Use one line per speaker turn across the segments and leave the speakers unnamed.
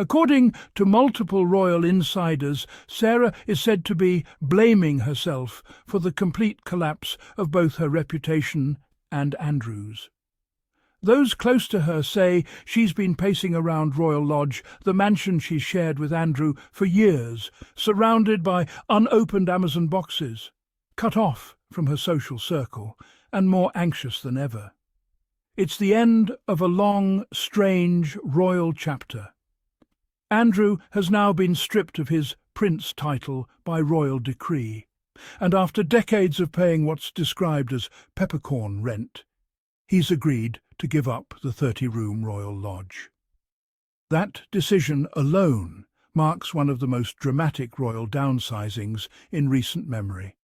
According to multiple royal insiders, Sarah is said to be blaming herself for the complete collapse of both her reputation and Andrew's. Those close to her say she's been pacing around Royal Lodge, the mansion she shared with Andrew, for years, surrounded by unopened Amazon boxes, cut off from her social circle, and more anxious than ever. It's the end of a long, strange royal chapter. Andrew has now been stripped of his prince title by royal decree, and after decades of paying what's described as peppercorn rent, he's agreed to give up the 30-room royal lodge. That decision alone marks one of the most dramatic royal downsizings in recent memory.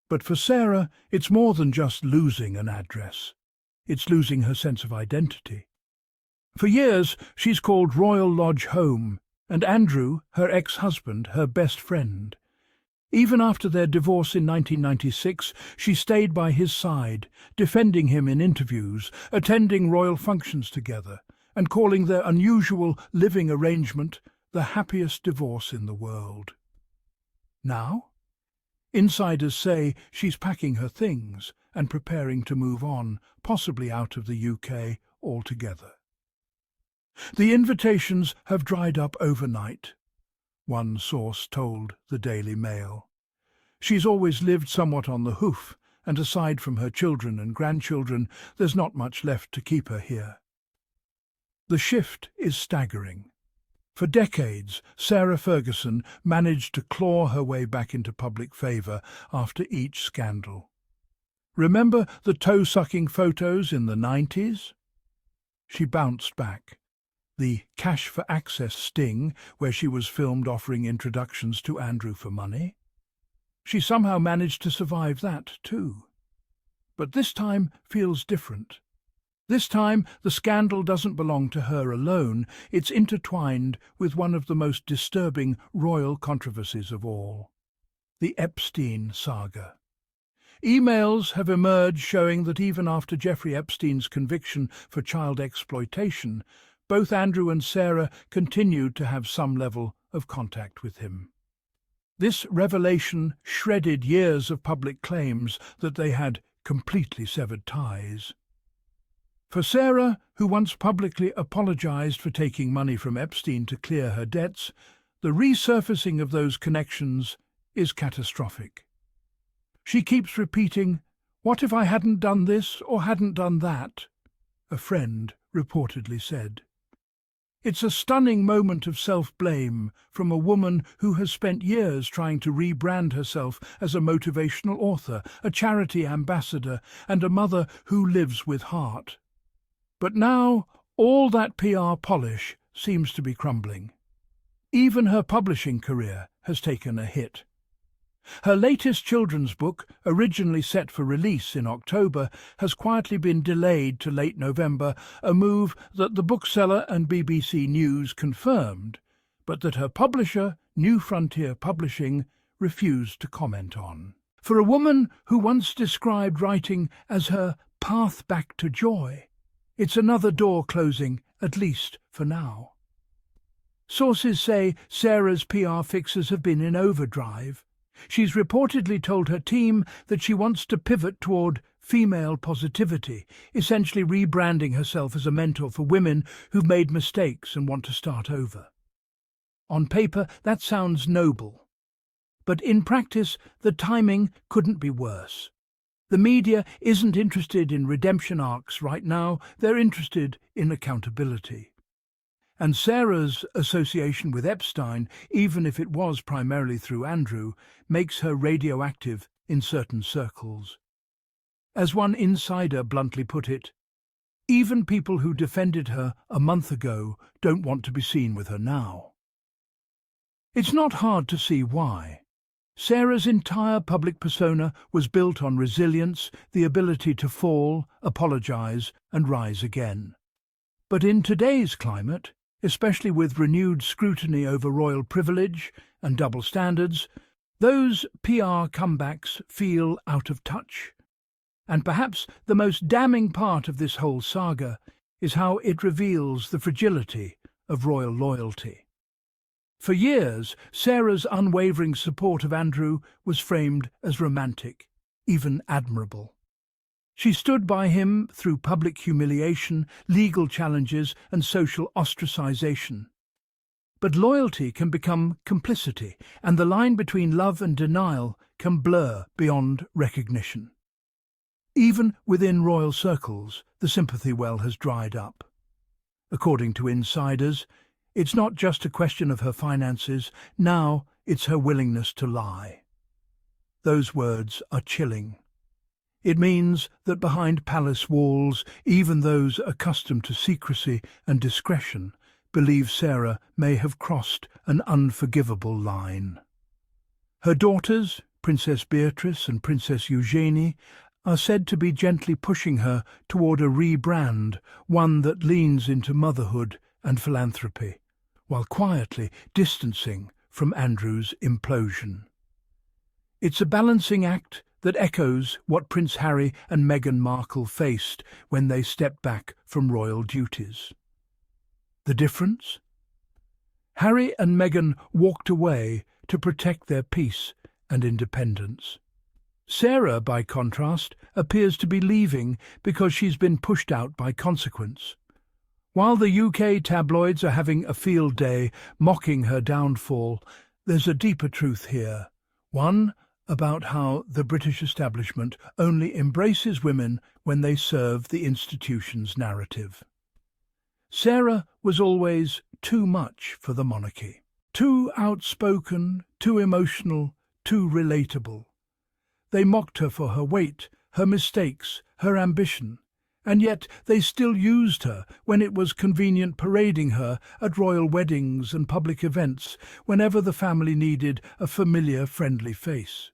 But for Sarah, it's more than just losing an address. It's losing her sense of identity. For years, she's called Royal Lodge home, and Andrew, her ex-husband, her best friend. Even after their divorce in 1996, she stayed by his side, defending him in interviews, attending royal functions together, and calling their unusual living arrangement the happiest divorce in the world. Now, insiders say she's packing her things and preparing to move on, possibly out of the UK altogether. The invitations have dried up overnight, one source told the Daily Mail. She's always lived somewhat on the hoof, and aside from her children and grandchildren, there's not much left to keep her here. The shift is staggering. For decades, Sarah Ferguson managed to claw her way back into public favour after each scandal. Remember the toe-sucking photos in the 90s? She bounced back. The cash for access sting, where she was filmed offering introductions to Andrew for money. She somehow managed to survive that too. But this time feels different. This time the scandal doesn't belong to her alone. It's intertwined with one of the most disturbing royal controversies of all, the Epstein saga. Emails have emerged showing that even after Jeffrey Epstein's conviction for child exploitation, both Andrew and Sarah continued to have some level of contact with him. This revelation shredded years of public claims that they had completely severed ties. For Sarah, who once publicly apologized for taking money from Epstein to clear her debts, the resurfacing of those connections is catastrophic. She keeps repeating, "What if I hadn't done this or hadn't done that?" a friend reportedly said. It's a stunning moment of self-blame from a woman who has spent years trying to rebrand herself as a motivational author, a charity ambassador, and a mother who lives with heart. But now, all that PR polish seems to be crumbling. Even her publishing career has taken a hit. Her latest children's book, originally set for release in October, has quietly been delayed to late November, a move that the bookseller and BBC News confirmed, but that her publisher, New Frontier Publishing, refused to comment on. For a woman who once described writing as her path back to joy, it's another door closing, at least for now. Sources say Sarah's PR fixes have been in overdrive. She's reportedly told her team that she wants to pivot toward female positivity, essentially rebranding herself as a mentor for women who've made mistakes and want to start over. On paper, that sounds noble. But in practice, the timing couldn't be worse. The media isn't interested in redemption arcs right now, they're interested in accountability. And Sarah's association with Epstein, even if it was primarily through Andrew, makes her radioactive in certain circles. As one insider bluntly put it, even people who defended her a month ago don't want to be seen with her now. It's not hard to see why. Sarah's entire public persona was built on resilience, the ability to fall, apologize, and rise again. But in today's climate, especially with renewed scrutiny over royal privilege and double standards, those PR comebacks feel out of touch. And perhaps the most damning part of this whole saga is how it reveals the fragility of royal loyalty. For years, Sarah's unwavering support of Andrew was framed as romantic, even admirable. She stood by him through public humiliation, legal challenges, and social ostracization. But loyalty can become complicity, and the line between love and denial can blur beyond recognition. Even within royal circles, the sympathy well has dried up. According to insiders, it's not just a question of her finances, now it's her willingness to lie. Those words are chilling. It means that behind palace walls, even those accustomed to secrecy and discretion believe Sarah may have crossed an unforgivable line. Her daughters, Princess Beatrice and Princess Eugenie, are said to be gently pushing her toward a rebrand, one that leans into motherhood and philanthropy, while quietly distancing from Andrew's implosion. It's a balancing act that echoes what Prince Harry and Meghan Markle faced when they stepped back from royal duties. The difference? Harry and Meghan walked away to protect their peace and independence. Sarah, by contrast, appears to be leaving because she's been pushed out by consequence. While the UK tabloids are having a field day mocking her downfall, there's a deeper truth here, one about how the British establishment only embraces women when they serve the institution's narrative. Sarah was always too much for the monarchy. Too outspoken, too emotional, too relatable. They mocked her for her weight, her mistakes, her ambition, and yet they still used her when it was convenient, parading her at royal weddings and public events whenever the family needed a familiar, friendly face.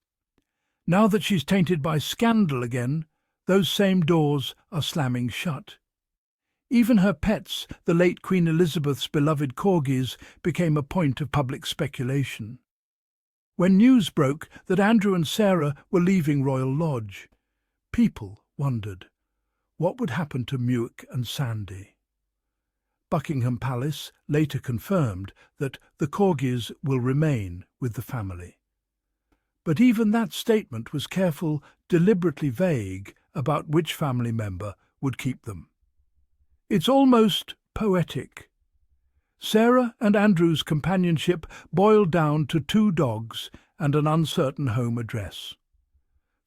Now that she's tainted by scandal again, those same doors are slamming shut. Even her pets, the late Queen Elizabeth's beloved corgis, became a point of public speculation. When news broke that Andrew and Sarah were leaving Royal Lodge, people wondered, what would happen to Muick and Sandy? Buckingham Palace later confirmed that the corgis will remain with the family. But even that statement was careful, deliberately vague about which family member would keep them. It's almost poetic. Sarah and Andrew's companionship boiled down to 2 dogs and an uncertain home address.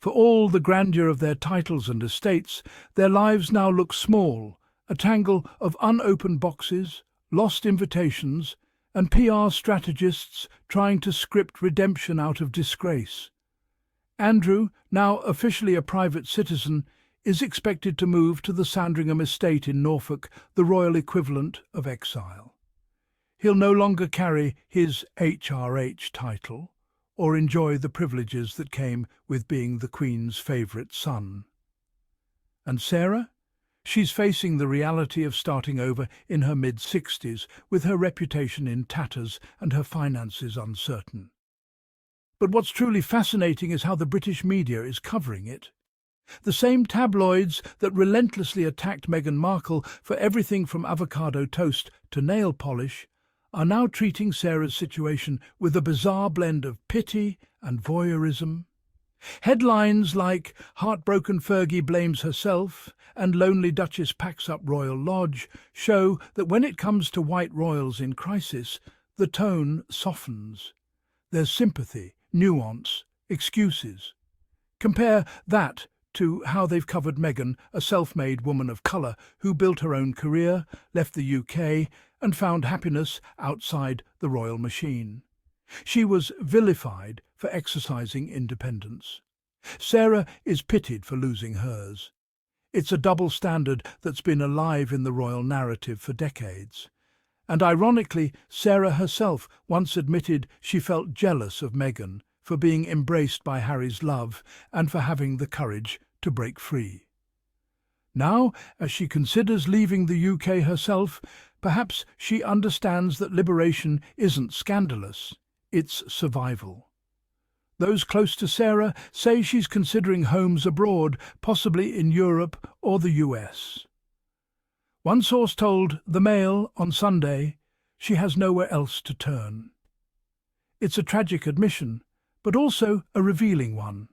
For all the grandeur of their titles and estates, their lives now look small, a tangle of unopened boxes, lost invitations, and PR strategists trying to script redemption out of disgrace. Andrew, now officially a private citizen, is expected to move to the Sandringham estate in Norfolk, the royal equivalent of exile. He'll no longer carry his HRH title or enjoy the privileges that came with being the Queen's favourite son. And Sarah? She's facing the reality of starting over in her mid-60s, with her reputation in tatters and her finances uncertain. But what's truly fascinating is how the British media is covering it. The same tabloids that relentlessly attacked Meghan Markle for everything from avocado toast to nail polish are now treating Sarah's situation with a bizarre blend of pity and voyeurism. Headlines like "Heartbroken Fergie blames herself" and "Lonely Duchess packs up Royal Lodge" show that when it comes to white royals in crisis, the tone softens. There's sympathy, nuance, excuses. Compare that to how they've covered Meghan, a self-made woman of colour who built her own career, left the UK, and found happiness outside the royal machine. She was vilified for exercising independence. Sarah is pitied for losing hers. It's a double standard that's been alive in the royal narrative for decades. And ironically, Sarah herself once admitted she felt jealous of Meghan for being embraced by Harry's love and for having the courage to break free. Now, as she considers leaving the UK herself, perhaps she understands that liberation isn't scandalous. It's survival. Those close to Sarah say she's considering homes abroad, possibly in Europe or the US. One source told The Mail on Sunday, She has nowhere else to turn. It's a tragic admission, but also a revealing one.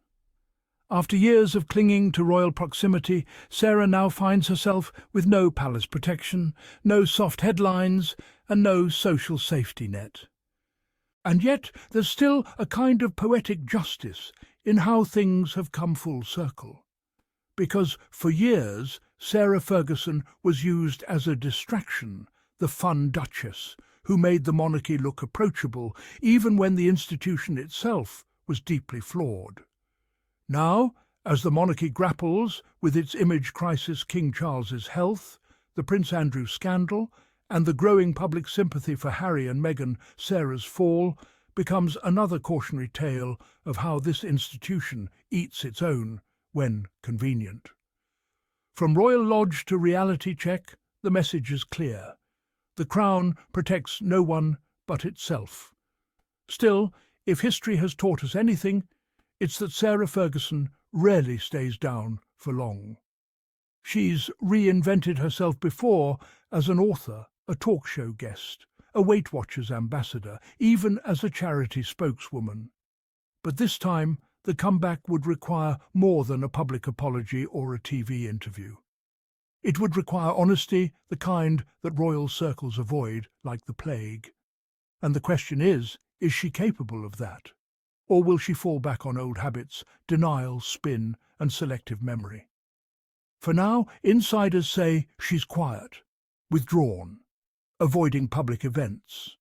After years of clinging to royal proximity, Sarah now finds herself with no palace protection, no soft headlines, and no social safety net. And yet there's still a kind of poetic justice in how things have come full circle. Because for years, Sarah Ferguson was used as a distraction, the fun duchess, who made the monarchy look approachable, even when the institution itself was deeply flawed. Now, as the monarchy grapples with its image crisis, King Charles's health, the Prince Andrew scandal, and the growing public sympathy for Harry and Meghan, Sarah's fall, becomes another cautionary tale of how this institution eats its own when convenient. From royal lodge to reality check, the message is clear. The crown protects no one but itself. Still, if history has taught us anything, it's that Sarah Ferguson rarely stays down for long. She's reinvented herself before as an author, a talk show guest, a Weight Watchers ambassador, even as a charity spokeswoman. But this time, the comeback would require more than a public apology or a TV interview. It would require honesty, the kind that royal circles avoid like the plague. And the question is she capable of that? Or will she fall back on old habits, denial, spin, and selective memory? For now, insiders say she's quiet, withdrawn, avoiding public events.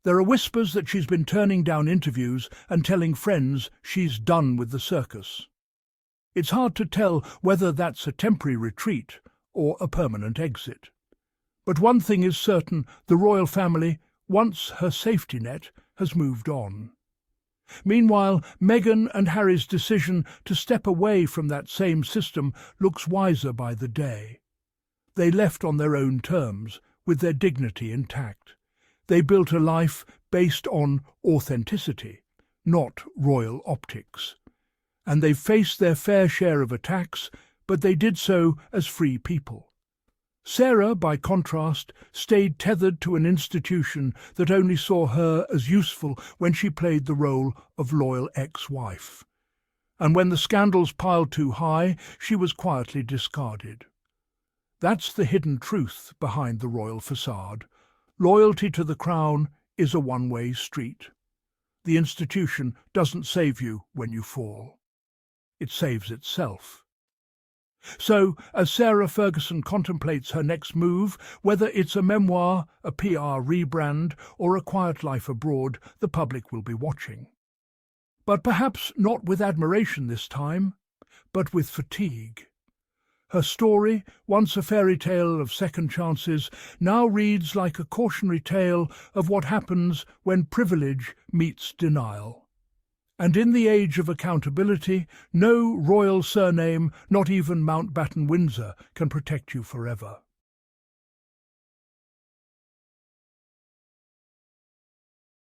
There are whispers that she's been turning down interviews and telling friends she's done with the circus. It's hard to tell whether that's a temporary retreat or a permanent exit. But one thing is certain, the royal family, once her safety net, has moved on. Meanwhile, Meghan and Harry's decision to step away from that same system looks wiser by the day. They left on their own terms, with their dignity intact. They built a life based on authenticity, not royal optics. And they faced their fair share of attacks, but they did so as free people. Sarah, by contrast, stayed tethered to an institution that only saw her as useful when she played the role of loyal ex-wife. And when the scandals piled too high, she was quietly discarded. That's the hidden truth behind the royal facade. Loyalty to the crown is a one-way street. The institution doesn't save you when you fall. It saves itself. So, as Sarah Ferguson contemplates her next move, whether it's a memoir, a PR rebrand, or a quiet life abroad, the public will be watching. But perhaps not with admiration this time, but with fatigue. Her story, once a fairy tale of second chances, now reads like a cautionary tale of what happens when privilege meets denial. And in the age of accountability, no royal surname, not even Mountbatten Windsor, can protect you forever.